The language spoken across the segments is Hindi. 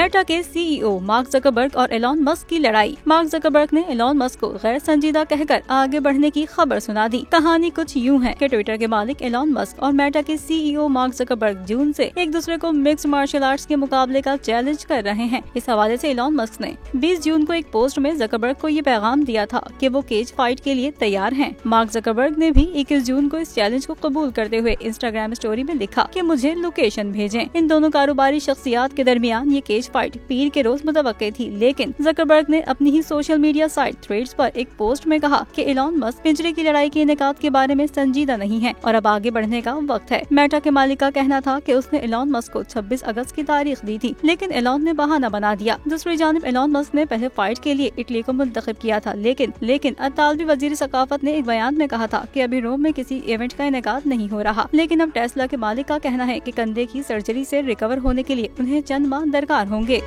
मेटा के सीईओ मार्क जकरबर्ग और एलॉन मस्क की लड़ाई। मार्क जकरबर्ग ने एलॉन मस्क को गैर संजीदा कहकर आगे बढ़ने की खबर सुना दी। कहानी कुछ यूँ है कि ट्विटर के मालिक एलॉन मस्क और मेटा के सीईओ मार्क जकरबर्ग जून से एक दूसरे को मिक्स्ड मार्शल आर्ट्स के मुकाबले का चैलेंज कर रहे हैं। इस हवाले से एलॉन मस्क ने 20 जून को एक पोस्ट में जकरबर्ग को ये पैगाम दिया था कि वो केज फाइट के लिए तैयार हैं। मार्क जकरबर्ग ने भी 21 जून को इस चैलेंज को कबूल करते हुए इंस्टाग्राम स्टोरी में लिखा कि मुझे लोकेशन भेजें। इन दोनों कारोबारी शख्सियात के दरमियान ये केज फाइट पीर के रोज मुतवक्के थी, लेकिन जकरबर्ग ने अपनी ही सोशल मीडिया साइट थ्रेड्स पर एक पोस्ट में कहा कि एलॉन मस्क पिंजरे की लड़ाई के इनेकाद के बारे में संजीदा नहीं है और अब आगे बढ़ने का वक्त है। मेटा के मालिक का कहना था कि उसने एलॉन मस्क को 26 अगस्त की तारीख दी थी, लेकिन एलॉन ने बहाना बना दिया। दूसरी जानिब एलॉन मस्क ने पहले फाइट के लिए इटली को मुंतखब किया था, लेकिन अतालवी वजीर सकाफत ने एक बयान में कहा था कि अभी रोम में किसी इवेंट का इनेकाद नहीं हो रहा। लेकिन अब टेस्ला के मालिक का कहना है कि कंधे की सर्जरी से रिकवर होने के लिए उन्हें चंद माह दरकार होंगे।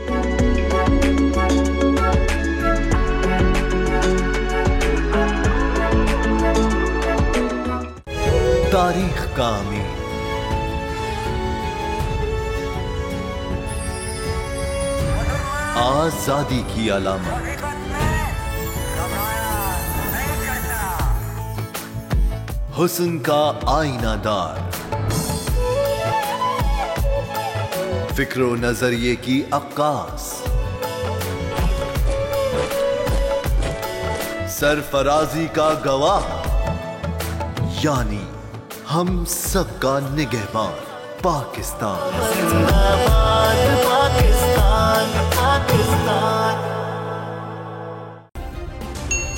तारीख का अमीर आजादी की अलामत, हुस्न का आईनादार, फिक्रो नजरिए की अक्कास, सरफराजी का गवाह, यानी हम सबका निगहबान पाकिस्तान।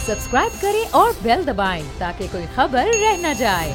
सब्सक्राइब करें और बेल दबाएं ताकि कोई खबर रह न जाए।